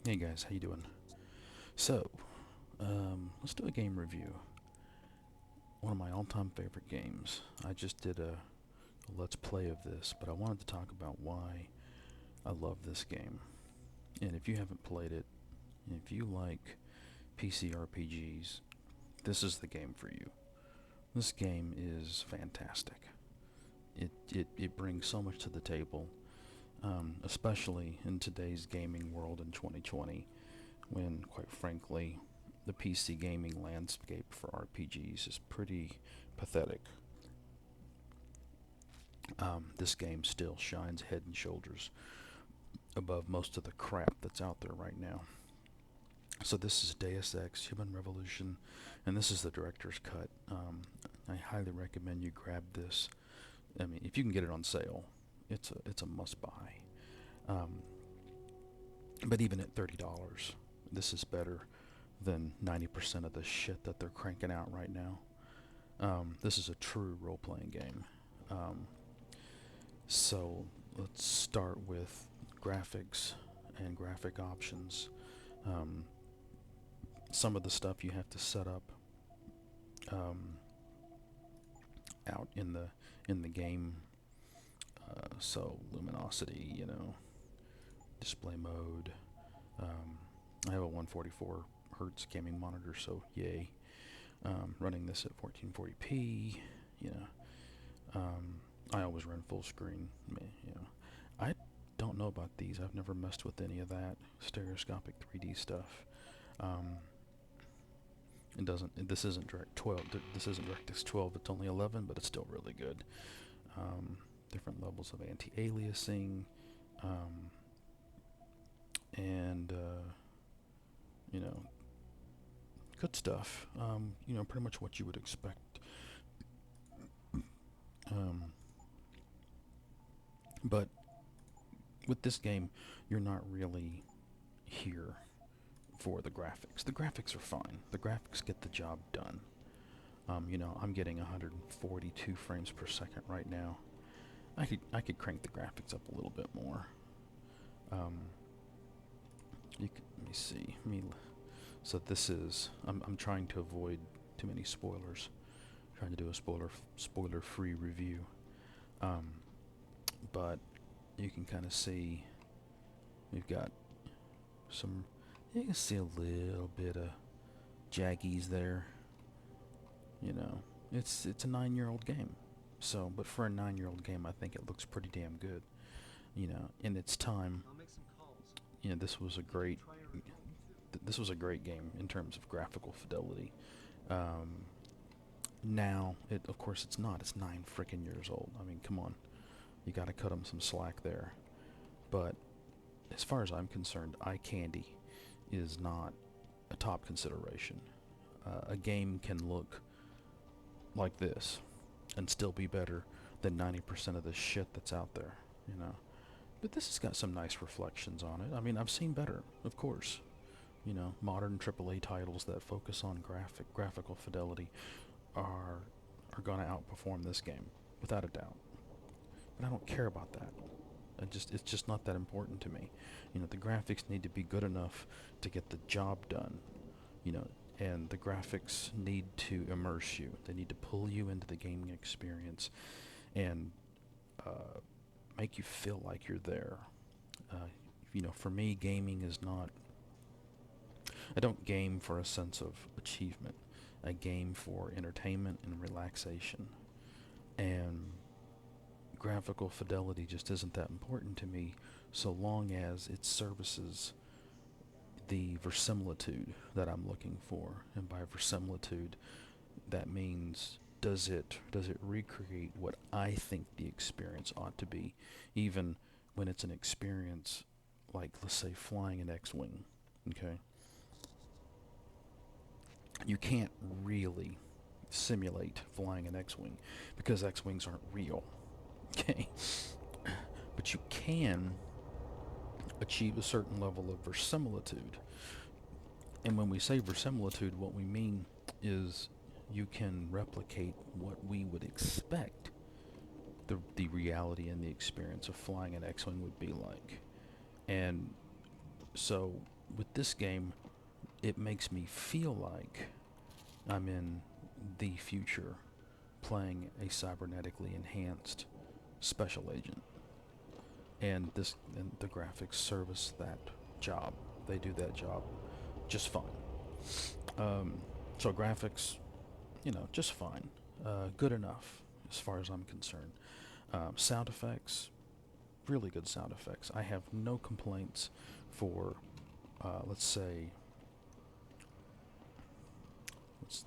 Hey guys, how you doing? So, let's do a game review. One of my all-time favorite games. I just did a let's play of this, but I wanted to talk about why I love this game. And if you haven't played it, if you like PC RPGs, this is the game for you. This game is fantastic. It brings so much to the table, especially in today's gaming world in 2020, when, quite frankly, the PC gaming landscape for RPGs is pretty pathetic. This game still shines head and shoulders above most of the crap that's out there right now. So this is Deus Ex Human Revolution, and this is the director's cut. I highly recommend you grab this. I mean, if you can get it on sale, it's a must buy. Um, but even at $30, this is better than 90% of the shit that they're cranking out right now. This is a true role-playing game. Um, so let's start with graphics and graphic options. Um, some of the stuff you have to set up um, out in the game. So luminosity, display mode. Um, I have a 144 hertz gaming monitor, so yay. Running this at 1440p, you know. I always run full screen. I don't know about these. I've never messed with any of that stereoscopic 3D stuff. Um, it doesn't. This isn't Direct 12. This isn't DirectX 12. It's only 11, but it's still really good. Um, Different levels of anti-aliasing, um, and you know, good stuff. Pretty much what you would expect. Um, but with this game, you're not really here for the graphics. The graphics are fine. The graphics get the job done. I'm getting 142 frames per second right now. I could crank the graphics up a little bit more. Um, let me see. So this is. I'm trying to avoid too many spoilers. Trying to do a spoiler-free review. Um, but you can kind of see we've got some. You can see a little bit of jaggies there. It's a 9-year-old game. So, but for a 9-year-old game, I think it looks pretty damn good. In its time, this was a this was a great game in terms of graphical fidelity. Um, Now, of course, it's not. It's 9 freaking years old. I mean, come on, you got to cut them some slack there. But as far as I'm concerned, eye candy is not a top consideration. A game can look like this and still be better than 90% of the shit that's out there, you know. But this has got some nice reflections on it. I mean, I've seen better, of course. Modern AAA titles that focus on graphical fidelity are going to outperform this game without a doubt. But I don't care about that. It's just not that important to me. The graphics need to be good enough to get the job done. You know, and the graphics need to immerse you. They need to pull you into the gaming experience and uh, make you feel like you're there. For me, gaming is not. I don't game for a sense of achievement. I game for entertainment and relaxation. And graphical fidelity just isn't that important to me so long as it services the verisimilitude that I'm looking for. And by verisimilitude, that means does it recreate what I think the experience ought to be, even when it's an experience like, let's say, flying an X-wing. Okay, you can't really simulate flying an X-wing because X-wings aren't real. Okay, but you can achieve a certain level of verisimilitude. And when we say verisimilitude, what we mean is you can replicate what we would expect the reality and the experience of flying an X-wing would be like. And so with this game, it makes me feel like I'm in the future playing a cybernetically enhanced special agent. And the graphics service that job. They do that job just fine. So graphics, just fine. Good enough as far as I'm concerned. Sound effects, really good sound effects. I have no complaints for, let's say,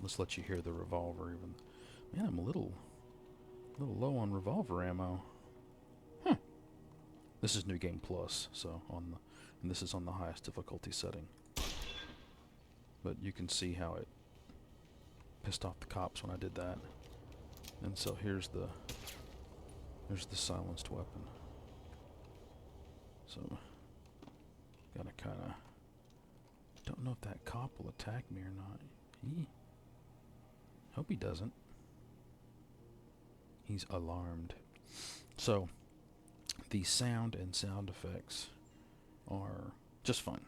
let's let you hear the revolver even. Man, I'm a little low on revolver ammo. Huh. This is New Game Plus, so and this is on the highest difficulty setting. But you can see how it pissed off the cops when I did that. And so here's the silenced weapon. So gotta kinda don't know if that cop will attack me or not. Hope he doesn't. He's alarmed. So the sound and sound effects are just fine.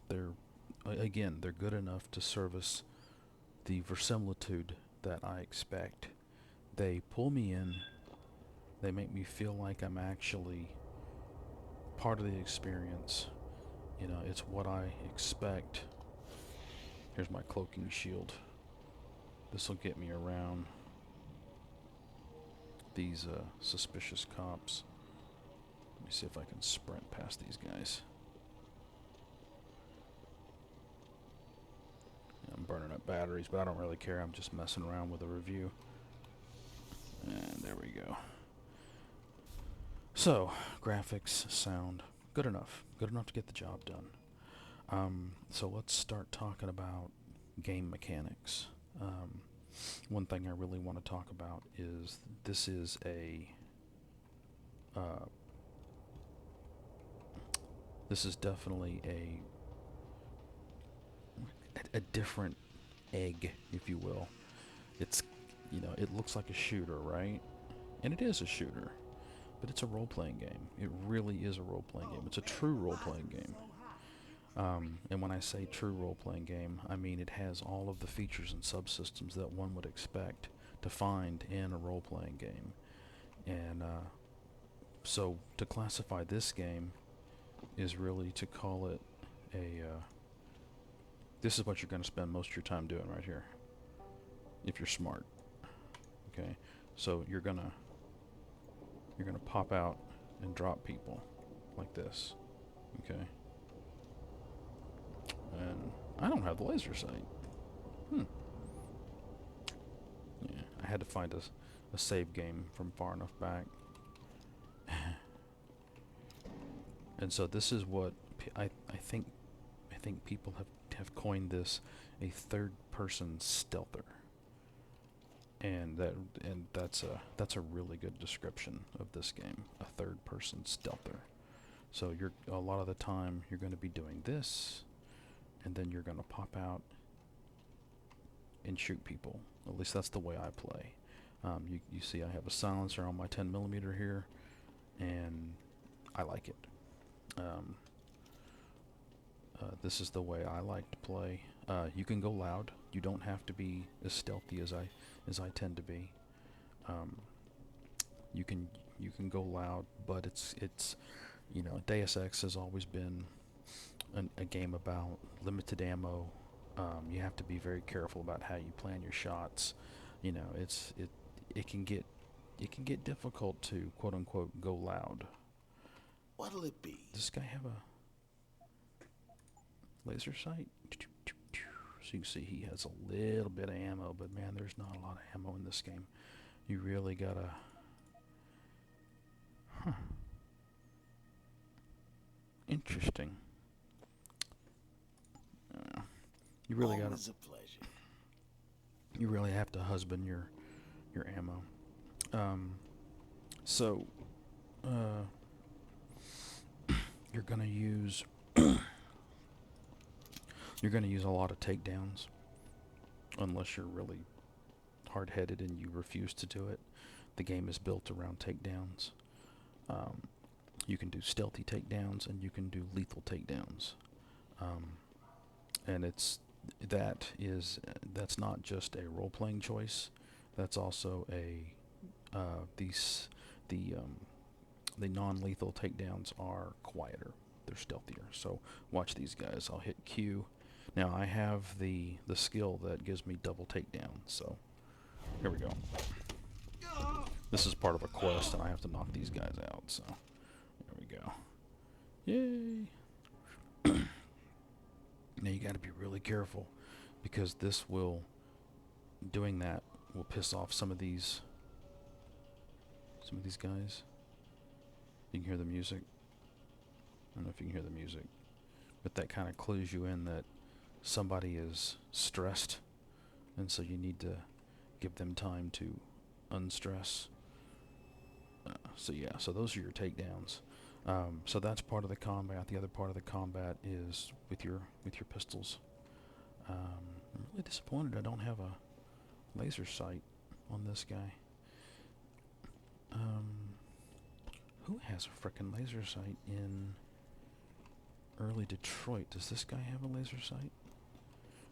They're good enough to service the verisimilitude that I expect. They pull me in. They make me feel like I'm actually part of the experience. It's what I expect. Here's my cloaking shield. This will get me around these suspicious cops. Let me see if I can sprint past these guys. I'm burning up batteries, but I don't really care. I'm just messing around with a review. And there we go. So, graphics, sound, good enough. Good enough to get the job done. So let's start talking about game mechanics. One thing I really want to talk about is this is definitely a different egg, if you will. It's, it looks like a shooter, right? And it is a shooter, but it's a role-playing game. It really is a role-playing game. It's a true role-playing game. And when I say true role-playing game, I mean it has all of the features and subsystems that one would expect to find in a role-playing game. And so to classify this game is really to call it this is what you're going to spend most of your time doing right here, if you're smart. Okay, so you're gonna pop out and drop people like this. Okay, and I don't have the laser sight. Yeah, I had to find a save game from far enough back. And so this is what I think people have coined this a third-person stealther, and that's a really good description of this game, a third-person stealther. So a lot of the time you're going to be doing this, and then you're going to pop out and shoot people. At least that's the way I play. You see I have a silencer on my 10mm here, and I like it. This is the way I like to play. You can go loud. You don't have to be as stealthy as I tend to be. You can go loud, but it's Deus Ex has always been a game about limited ammo. You have to be very careful about how you plan your shots. It can get difficult to quote unquote go loud. What'll it be? Does this guy have a laser sight? So you can see he has a little bit of ammo, but man, there's not a lot of ammo in this game. You really gotta... Interesting. You really gotta... Always a pleasure. You really have to husband your ammo. So you're gonna use a lot of takedowns, unless you're really hard-headed and you refuse to do it. The game is built around takedowns. You can do stealthy takedowns and you can do lethal takedowns. And that's not just a role-playing choice. That's also a these the non-lethal takedowns are quieter. They're stealthier. So watch these guys. I'll hit Q. Now I have the skill that gives me double takedown. So here we go. This is part of a quest, and I have to knock these guys out. So there we go. Yay! Now you got to be really careful, because doing that will piss off some of these guys. You can hear the music. I don't know if you can hear the music, but that kind of clues you in that somebody is stressed, and so you need to give them time to unstress. So yeah, so those are your takedowns. So that's part of the combat. The other part of the combat is with your pistols. I'm really disappointed I don't have a laser sight on this guy. Who has a frickin' laser sight in early Detroit? Does this guy have a laser sight?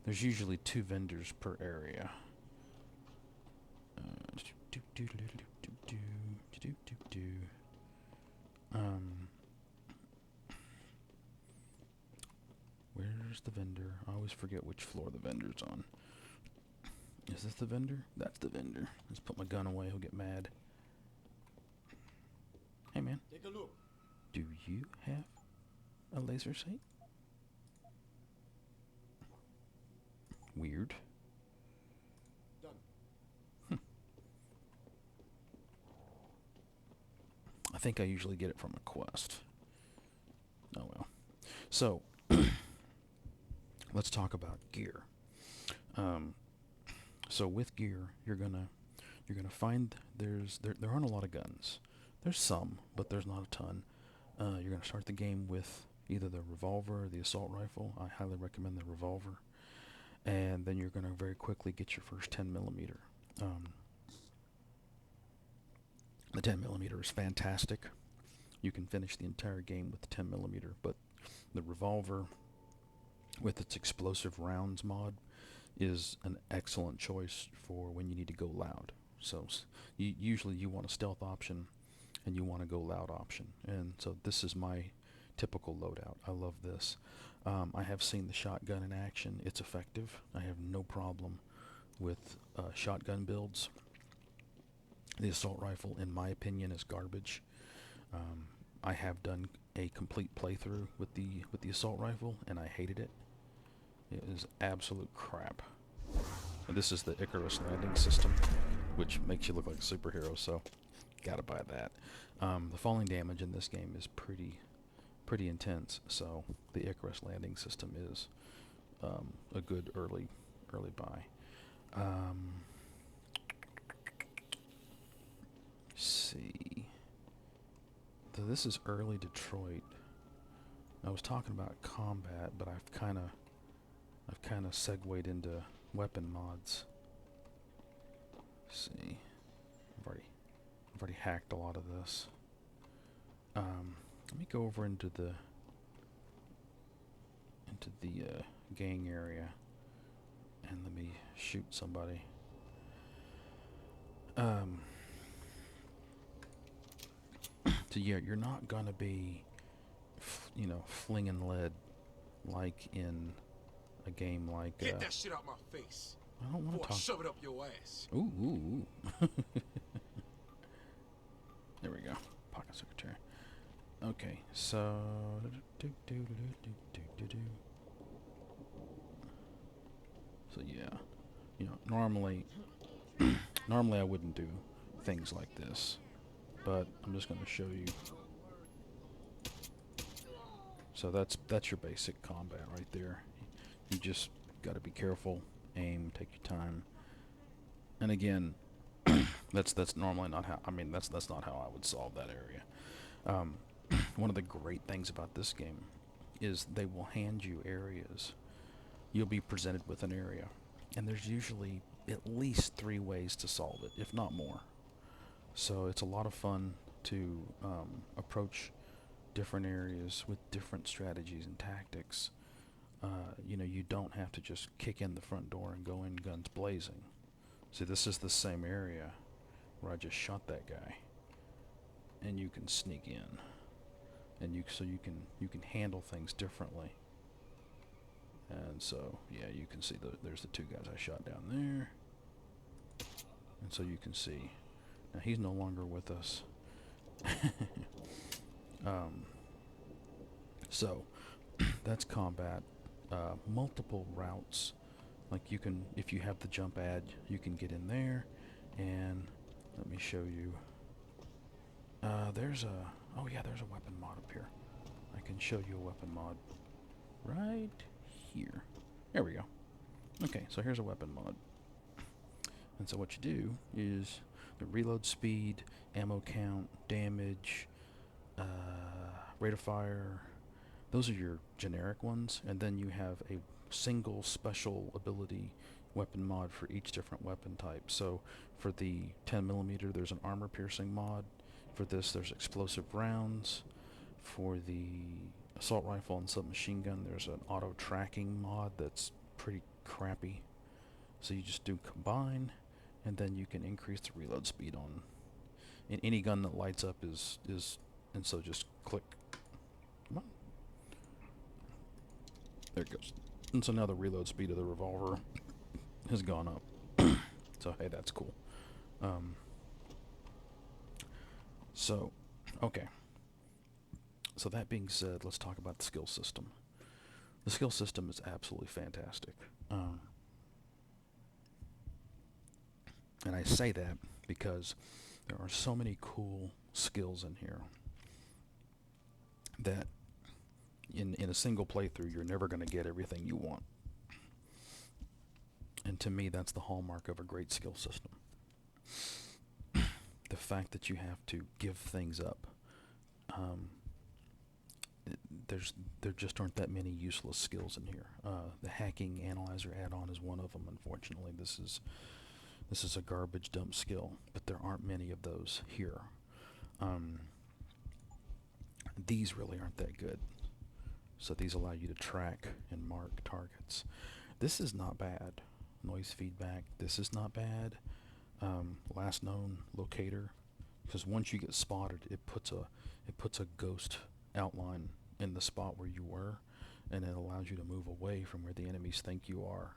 There's usually 2 vendors per area. Where's the vendor? I always forget which floor the vendor's on. Is this the vendor? That's the vendor. Let's put my gun away. He'll get mad. Hey, man. Take a look. Do you have a laser sight? Weird. Done. I think I usually get it from a quest. Oh well. So let's talk about gear. So with gear, you're gonna find there aren't a lot of guns. There's some, but there's not a ton. You're gonna start the game with either the revolver or the assault rifle. I highly recommend the revolver. And then you're gonna very quickly get your first 10mm. The 10mm is fantastic. You can finish the entire game with the 10mm, but the revolver, with its explosive rounds mod, is an excellent choice for when you need to go loud. So usually you want a stealth option and you want to go loud option, and so this is my typical loadout. I love this. I have seen the shotgun in action. It's effective. I have no problem with shotgun builds. The assault rifle, in my opinion, is garbage. I have done a complete playthrough with the assault rifle, and I hated it. It is absolute crap. And this is the Icarus landing system, which makes you look like a superhero, so gotta buy that. The falling damage in this game is pretty intense, so the Icarus landing system is a good early buy. See, so this is early Detroit. I was talking about combat, but I've kind of segued into weapon mods. Let's see, I've already hacked a lot of this. Let me go over into the gang area and let me shoot somebody. So yeah, you're not gonna be, flinging lead like in a game like. Get that shit out my face. I don't want to talk. Shove it up your ass. Ooh. There we go. Pocket secretary. Okay, so so yeah, normally I wouldn't do things like this, but I'm just going to show you. So that's your basic combat right there. You just got to be careful, aim, take your time, and again, that's normally not how. I mean, that's not how I would solve that area. One of the great things about this game is they will hand you areas. You'll be presented with an area, and there's usually at least 3 ways to solve it, if not more. So it's a lot of fun to approach different areas with different strategies and tactics. You don't have to just kick in the front door and go in guns blazing. See, this is the same area where I just shot that guy, and you can sneak in, and you can handle things differently. And so, yeah, you can see there's the two guys I shot down there. And so you can see, now he's no longer with us. So, that's combat. Multiple routes. Like you can, if you have the jump ad, you can get in there, and let me show you. There's a weapon mod up here. I can show you a weapon mod right here. There we go. Okay, so here's a weapon mod. And so what you do is the reload speed, ammo count, damage, rate of fire. Those are your generic ones, and then you have a single special ability weapon mod for each different weapon type. So for the 10mm, there's an armor piercing mod. For this, there's explosive rounds. For the assault rifle and submachine gun, there's an auto tracking mod that's pretty crappy. So you just do combine, and then you can increase the reload speed on in any gun that lights up is and so just click. Come on. There it goes. And so now the reload speed of the revolver has gone up. So hey, that's cool. So, okay. So that being said, let's talk about the skill system. The skill system is absolutely fantastic. And I say that because there are so many cool skills in here that in a single playthrough, you're never going to get everything you want. And to me, that's the hallmark of a great skill system. The fact that you have to give things up. There just aren't that many useless skills in here. The hacking analyzer add-on is one of them. Unfortunately, this is a garbage dump skill, but there aren't many of those here. These really aren't that good. So these allow you to track and mark targets. This is not bad. Noise feedback. This is not bad. Last known locator, because once you get spotted, it puts a ghost outline in the spot where you were, and it allows you to move away from where the enemies think you are,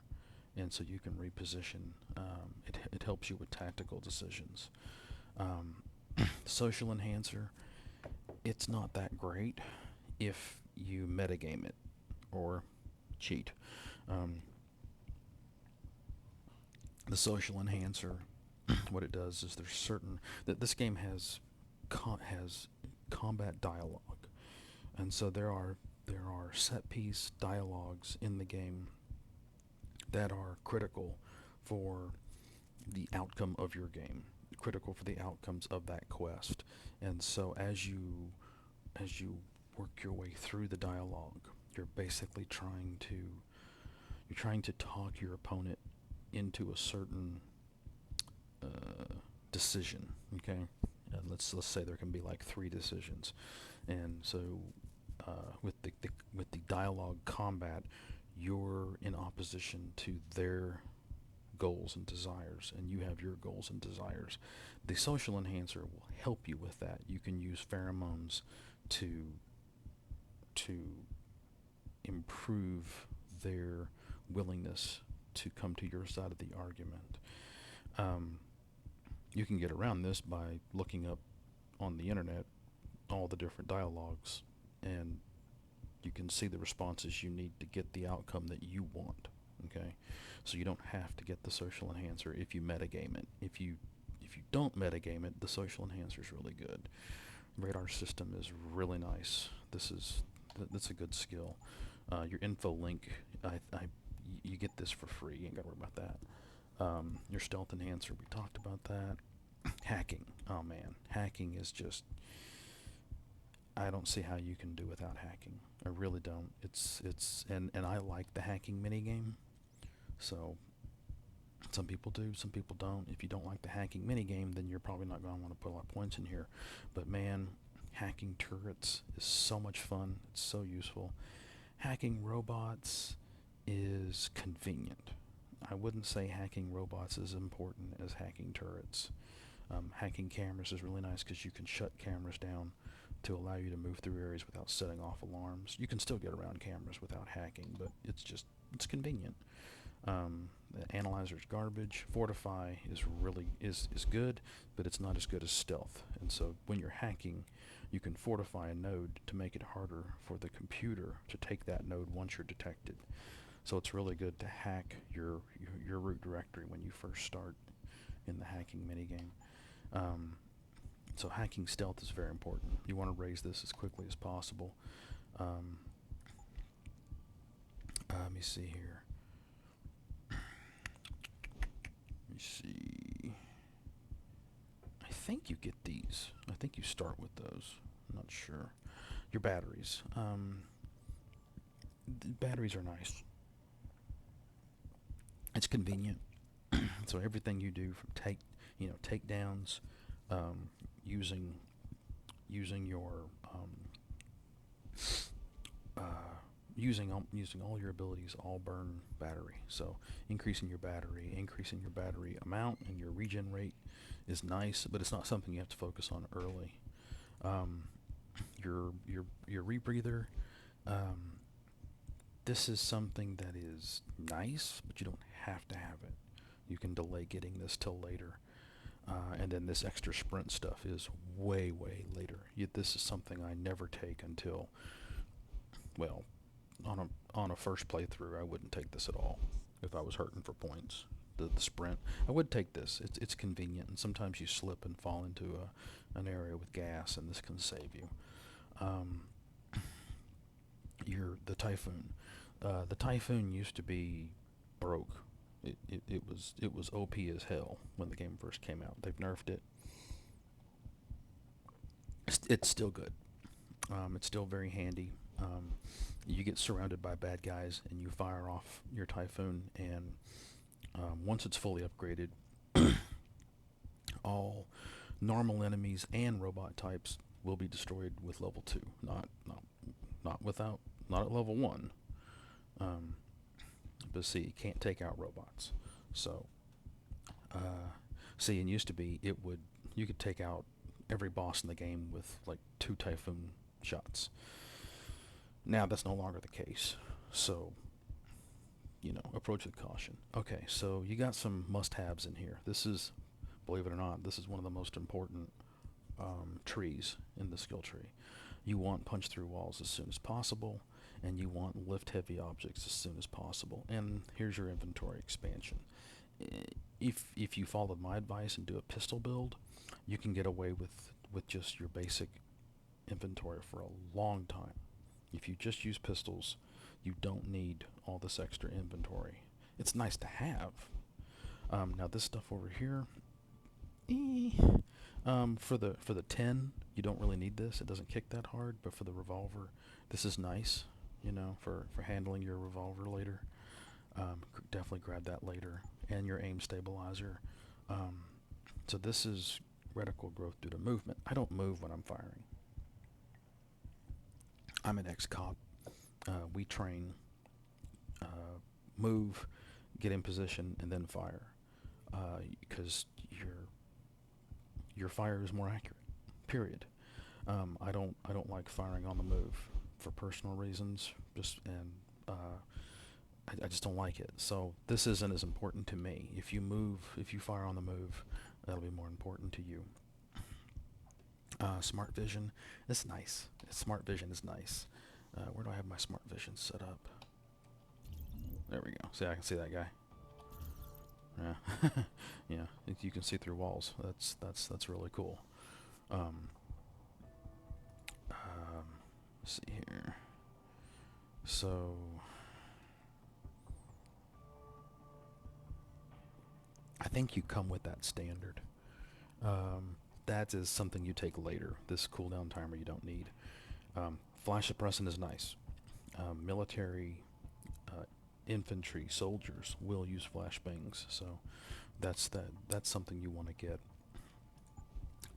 and so you can reposition. It helps you with tactical decisions. Social enhancer, it's not that great if you metagame it or cheat. The social enhancer, what it does is there's certain that this game has combat dialogue, and so there are set piece dialogues in the game that are critical for the outcome of your game, critical for the outcomes of that quest. And so as you work your way through the dialogue, you're basically trying to talk your opponent into a certain decision. Okay, let's say there can be like 3 decisions, and so with the dialogue combat, you're in opposition to their goals and desires, and you have your goals and desires. The social enhancer will help you with that. You can use pheromones to improve their willingness to come to your side of the argument. You can get around this by looking up on the internet all the different dialogues, and you can see the responses you need to get the outcome that you want. Okay, so you don't have to get the social enhancer if you metagame it. If you don't metagame it, the social enhancer is really good. Radar system is really nice. That's a good skill. Your info link, you get this for free. You ain't gotta worry about that. Your stealth enhancer, we talked about that. Hacking, oh man, hacking is just, I don't see how you can do without hacking. I really don't. And I like the hacking minigame. So some people do, some people don't. If you don't like the hacking minigame, then you're probably not going to want to put a lot of points in here. But man, Hacking turrets is so much fun. It's so useful. Hacking robots is convenient. I wouldn't say hacking robots is important as hacking turrets. Hacking cameras is really nice because you can shut cameras down to allow you to move through areas without setting off alarms. You can still get around cameras without hacking, but it's convenient. The analyzer's garbage. Fortify is good, but it's not as good as stealth. And so when you're hacking, you can fortify a node to make it harder for the computer to take that node once you're detected. So it's really good to hack your root directory when you first start in the hacking minigame. So hacking stealth is very important. You want to raise this as quickly as possible. Let me see here. Let me see. I think you get these. I think you start with those. I'm not sure. Your batteries. The batteries are nice. It's convenient. So everything you do from takedowns, using your using all your abilities all burn battery. So increasing your battery amount and your regen rate is nice, but it's not something you have to focus on early. Your rebreather, this is something that is nice, but you don't have to have it. You can delay getting this till later. And then this extra sprint stuff is way later. This is something I never take until, well, on a first playthrough. I wouldn't take this at all if I was hurting for points. The sprint, I would take this. It's convenient, and sometimes you slip and fall into an area with gas, and this can save you. The Typhoon. The Typhoon used to be broke. It was OP as hell when the game first came out. They've nerfed it. It's still good. It's still very handy. You get surrounded by bad guys and you fire off your Typhoon, and once it's fully upgraded, all normal enemies and robot types will be destroyed with level 2. Not at level 1. But see, you can't take out robots. So, see, it used to be you could take out every boss in the game with like 2 Typhoon shots. Now that's no longer the case. So, approach with caution. Okay, so you got some must-haves in here. This is, believe it or not, this is one of the most important trees in the skill tree. You want punch through walls as soon as possible, and you want lift heavy objects as soon as possible. And here's your inventory expansion. If you followed my advice and do a pistol build, you can get away with just your basic inventory for a long time. If you just use pistols, you don't need all this extra inventory. It's nice to have. Now this stuff over here, for the 10, you don't really need this. It doesn't kick that hard, but for the revolver, this is nice, for handling your revolver later. Definitely grab that later. And your aim stabilizer. So this is reticle growth due to movement. I don't move when I'm firing. I'm an ex-cop. We train, move, get in position, and then fire. Because your fire is more accurate. Period. I don't like firing on the move for personal reasons. I just don't like it. So this isn't as important to me. If you fire on the move, that'll be more important to you. Smart vision is nice. Smart vision is nice. Where do I have my smart vision set up? There we go. See, I can see that guy. Yeah, yeah. You can see through walls. That's really cool. Let's see here. So I think you come with that standard. That is something you take later. This cooldown timer you don't need. Flash suppressant is nice. Military, infantry, soldiers will use flashbangs, so that's something you want to get.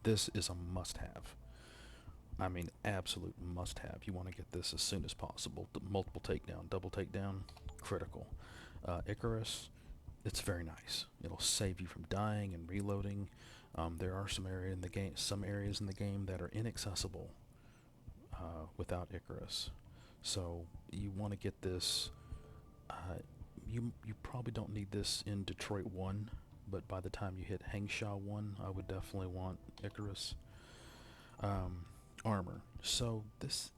This is a must-have. I mean, absolute must-have. You want to get this as soon as possible. The multiple takedown, double takedown, critical. Icarus, it's very nice. It'll save you from dying and reloading. There are some areas in the game that are inaccessible without Icarus. So you want to get this. You probably don't need this in Detroit 1, but by the time you hit Hangshaw 1, I would definitely want Icarus. Armor. So this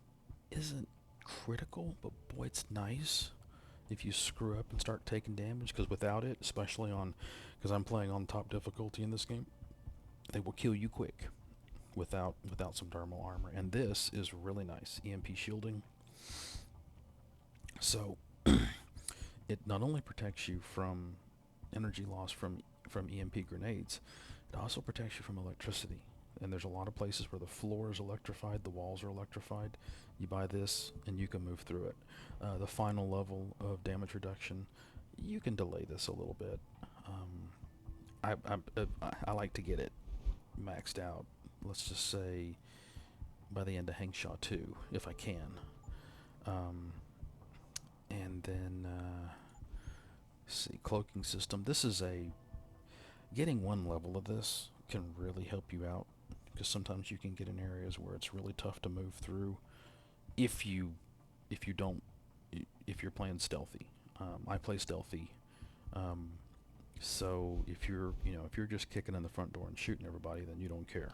isn't critical, but boy, it's nice if you screw up and start taking damage, because without it, especially because I'm playing on top difficulty in this game, they will kill you quick without some thermal armor. And this is really nice. EMP shielding. So it not only protects you from energy loss from EMP grenades, it also protects you from electricity. And there's a lot of places where the floor is electrified, the walls are electrified. You buy this and you can move through it. The final level of damage reduction, you can delay this a little bit. I like to get it maxed out, let's just say by the end of Hangshaw 2, if I can. And then, see, Cloaking System. This is getting one level of this can really help you out, because sometimes you can get in areas where it's really tough to move through if you're playing stealthy. I play stealthy, so if you're just kicking in the front door and shooting everybody, then you don't care.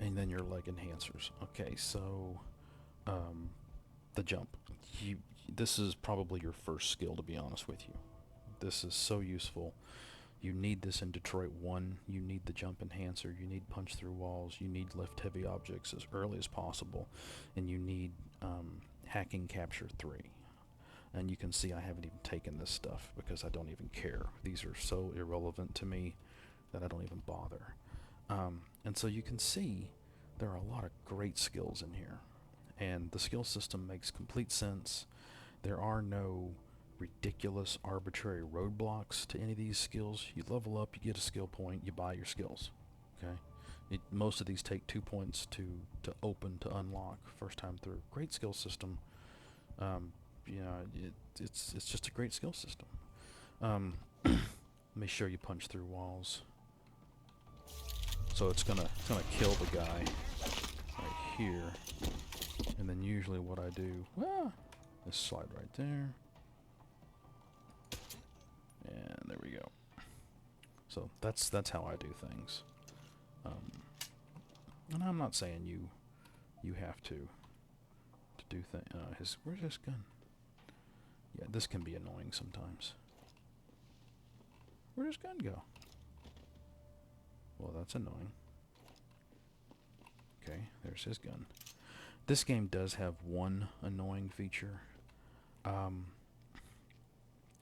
And then your leg enhancers. Okay, so the jump. This is probably your first skill, to be honest with you. This is so useful. You need this in Detroit 1. You need the jump enhancer. You need punch through walls. You need lift heavy objects as early as possible. And you need hacking capture 3. And you can see I haven't even taken this stuff because I don't even care. These are so irrelevant to me that I don't even bother. And so you can see there are a lot of great skills in here. And the skill system makes complete sense. There are no ridiculous arbitrary roadblocks to any of these skills. You level up, you get a skill point, you buy your skills. Okay, most of these take 2 points to open, to unlock first time through. Great skill system. It's just a great skill system. Let me show you punch through walls. So it's gonna kill the guy right here, and then usually what I do, is slide right there. And there we go. So that's how I do things. And I'm not saying you have to do things. Where's his gun? Yeah, this can be annoying sometimes. Where'd his gun go? Well, that's annoying. Okay, there's his gun. This game does have one annoying feature.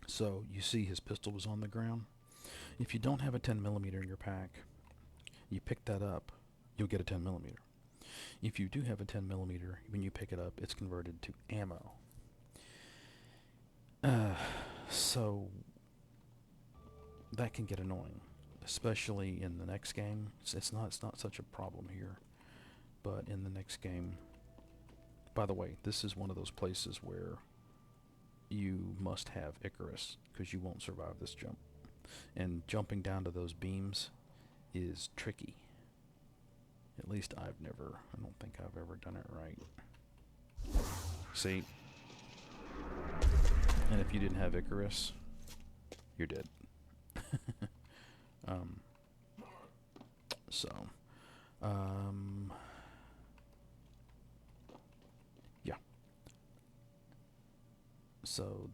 So you see his pistol was on the ground. If you don't have a 10mm in your pack, you pick that up, you'll get a 10mm. If you do have a 10mm, when you pick it up, it's converted to ammo. So that can get annoying, especially in the next game. It's not such a problem here, but in the next game. By the way, this is one of those places where you must have Icarus, because you won't survive this jump. And jumping down to those beams is tricky. At least I don't think I've ever done it right. See? And if you didn't have Icarus, you're dead. Yeah. So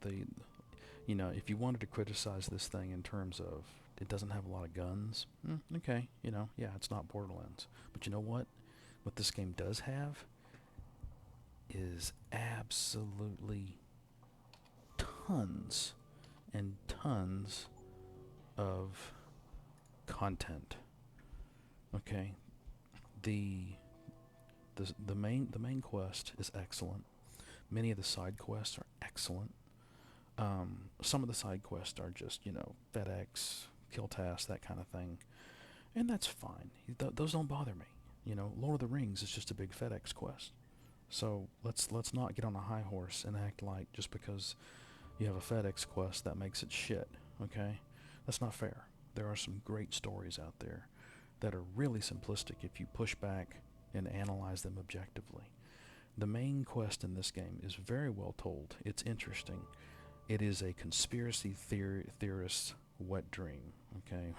if you wanted to criticize this thing in terms of it doesn't have a lot of guns, okay, yeah, it's not Borderlands. But you know what? What this game does have is absolutely tons and tons of content. Okay, the main quest is excellent. Many of the side quests are excellent. Some of the side quests are just FedEx, kill tasks, that kind of thing, and that's fine. Those don't bother me. You know, Lord of the Rings is just a big FedEx quest. So let's not get on a high horse and act like just because you have a FedEx quest that makes it shit. Okay, that's not fair. There are some great stories out there that are really simplistic if you push back and analyze them objectively. The main quest in this game is very well told. It's interesting. It is a conspiracy theorist's wet dream. Okay,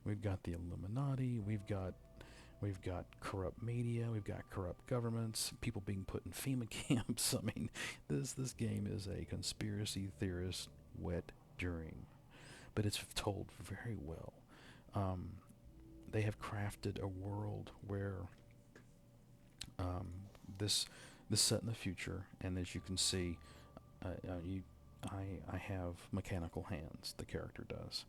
we've got the Illuminati. We've got corrupt media. We've got corrupt governments. People being put in FEMA camps. I mean, this game is a conspiracy theorist wet dream, but it's told very well. They have crafted a world where um, this set in the future, and as you can see, I have mechanical hands. The character does,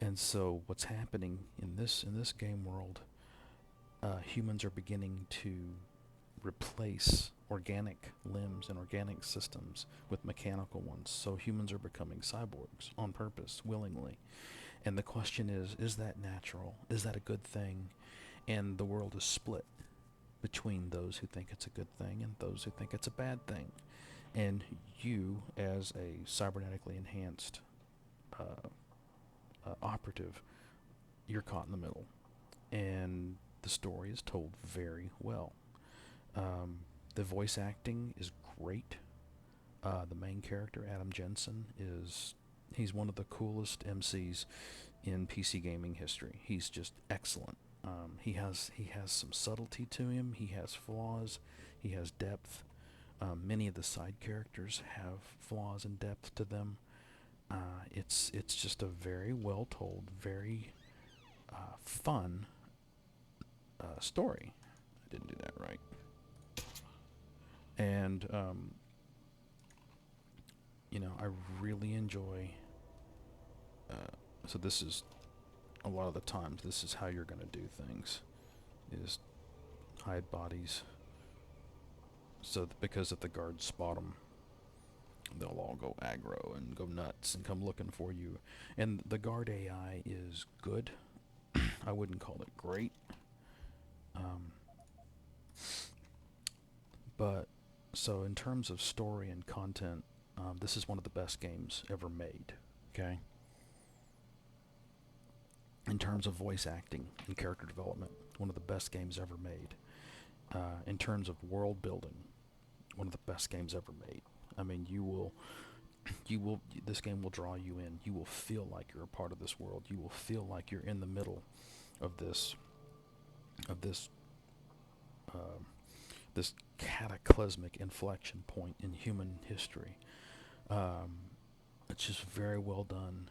and so what's happening in this game world? Humans are beginning to replace organic limbs and organic systems with mechanical ones. So humans are becoming cyborgs on purpose, willingly. And the question is that natural? Is that a good thing? And the world is split between those who think it's a good thing and those who think it's a bad thing. And you, as a cybernetically enhanced operative, you're caught in the middle. And the story is told very well. The voice acting is great. The main character, Adam Jensen, he's one of the coolest MCs in PC gaming history. He's just excellent. He has some subtlety to him. He has flaws. He has depth. Many of the side characters have flaws and depth to them. It's just a very well told, very fun story. I didn't do that right. And I really enjoy. So this is a lot of the times. This is how you're going to do things: is hide bodies. So because if the guards spot them, they'll all go aggro and go nuts and come looking for you. And the guard AI is good. I wouldn't call it great. But so in terms of story and content, this is one of the best games ever made. Okay. In terms of voice acting and character development, one of the best games ever made. In terms of world building, one of the best games ever made. I mean, this game will draw you in. You will feel like you're a part of this world. You will feel like you're in the middle of this cataclysmic inflection point in human history. It's just very well done.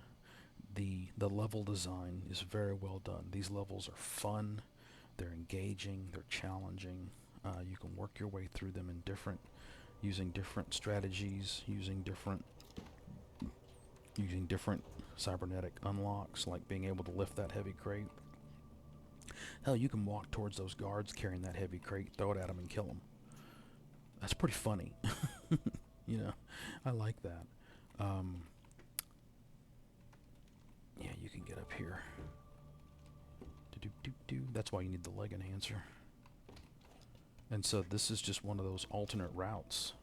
The level design is very well done. These levels are fun, they're engaging, they're challenging. You can work your way through them using different strategies, using different cybernetic unlocks, like being able to lift that heavy crate. Hell, you can walk towards those guards carrying that heavy crate, throw it at them, and kill them. That's pretty funny. I like that. Yeah, you can get up here. That's why you need the leg enhancer. And so this is just one of those alternate routes.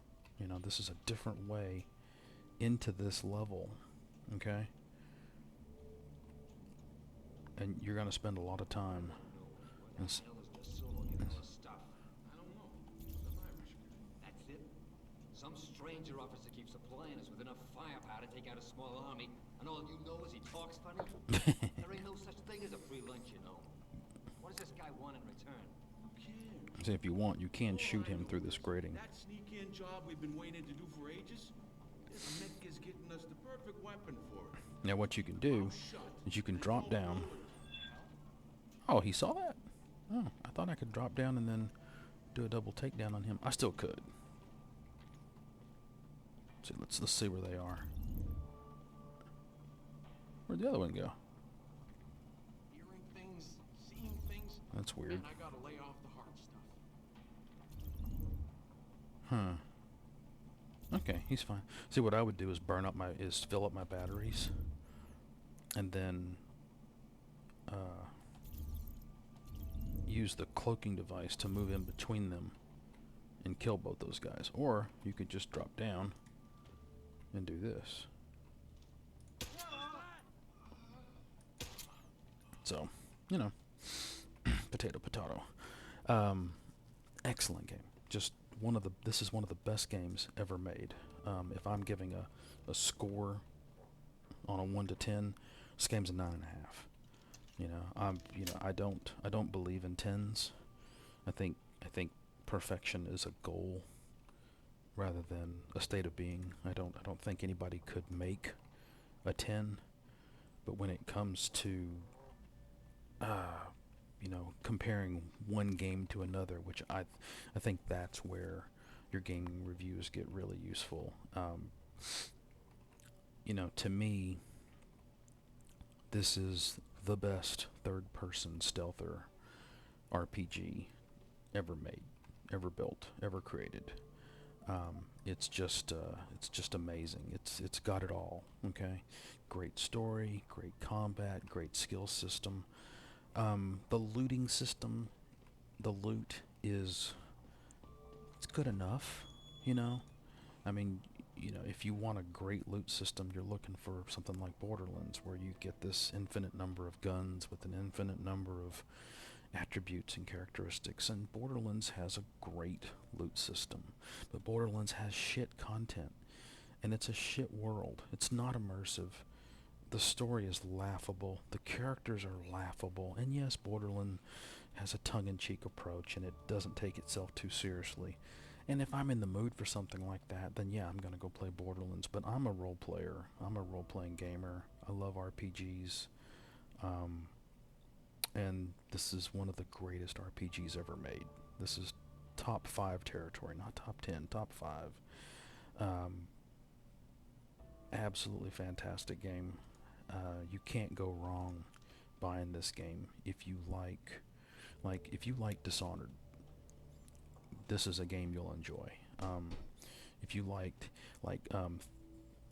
This is a different way into this level. Okay? And you're going to spend a lot of time. That's it. Some stranger officer keeps supplying us with enough firepower to take out a small army, and all you know is he talks funny. There ain't no such thing as a free lunch, you know. What does this guy want in return? So if you want, you can shoot him through this grating. That sneak-in job we've been waiting to do for ages? This mech is getting us the perfect weapon for it. Now what you can do is you can drop down. Oh, he saw that? Oh, I thought I could drop down and then do a double takedown on him. I still could. See, let's see where they are. Where'd the other one go? Hearing things, seeing things. That's weird. And I gotta lay off the hard stuff. Huh. Okay, he's fine. See, what I would do is fill up my batteries, and then use the cloaking device to move in between them and kill both those guys. Or you could just drop down and do this. So, you know, potato, potato. Excellent game. Just this is one of the best games ever made. If I'm giving a score on a 1 to 10, this game's a 9.5. I don't believe in 10s. I think perfection is a goal rather than a state of being. I don't think anybody could make a 10, but when it comes to comparing one game to another, which I think that's where your gaming reviews get really useful. To me, this is the best third-person stealther RPG ever made, ever built, ever created. It's just amazing. It's got it all. Okay, great story, great combat, great skill system. The looting system, the loot it's good enough. I mean, if you want a great loot system, you're looking for something like Borderlands, where you get this infinite number of guns with an infinite number of attributes and characteristics. And Borderlands has a great loot system, but Borderlands has shit content, and it's a shit world. It's not immersive. The story is laughable. The characters are laughable. And yes, Borderlands has a tongue-in-cheek approach, and it doesn't take itself too seriously. And if I'm in the mood for something like that, then yeah, I'm going to go play Borderlands. But I'm a role player. I'm a role-playing gamer. I love RPGs. And this is one of the greatest RPGs ever made. This is top 5 territory, not top 10, top 5. Absolutely fantastic game. You can't go wrong buying this game if you like Dishonored. This is a game you'll enjoy. If you liked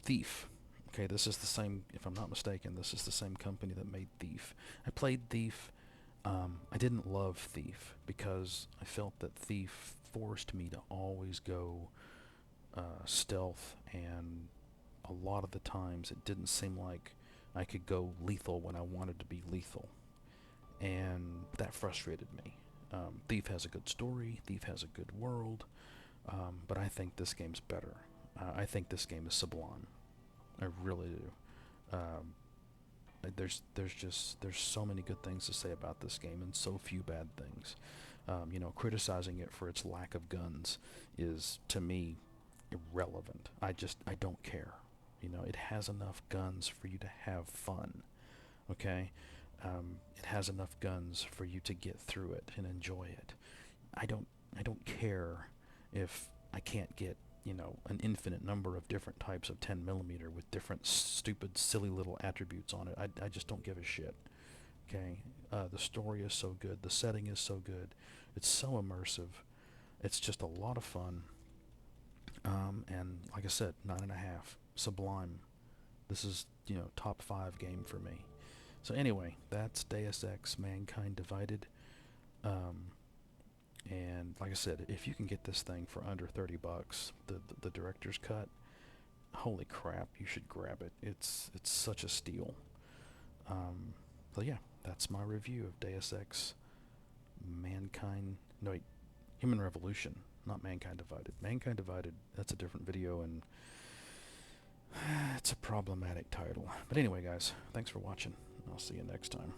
Thief, okay, this is the same. If I'm not mistaken, this is the same company that made Thief. I played Thief. I didn't love Thief because I felt that Thief forced me to always go stealth, and a lot of the times it didn't seem like I could go lethal when I wanted to be lethal, and that frustrated me. Thief has a good story, Thief has a good world, but I think this game's better. I think this game is sublime. I really do. There's so many good things to say about this game and so few bad things. Criticizing it for its lack of guns is, to me, irrelevant. I don't care. It has enough guns for you to have fun. Okay? It has enough guns for you to get through it and enjoy it. I don't care if I can't get, an infinite number of different types of 10mm with different stupid, silly little attributes on it. I just don't give a shit. Okay? The story is so good. The setting is so good. It's so immersive. It's just a lot of fun. And like I said, 9.5. Sublime. This is, top 5 game for me. So anyway, that's Deus Ex: Mankind Divided. And like I said, if you can get this thing for under $30, the director's cut, holy crap, you should grab it. It's such a steal. So yeah, that's my review of Deus Ex: Human Revolution, not Mankind Divided. Mankind Divided, that's a different video, and it's a problematic title. But anyway, guys, thanks for watching. I'll see you next time.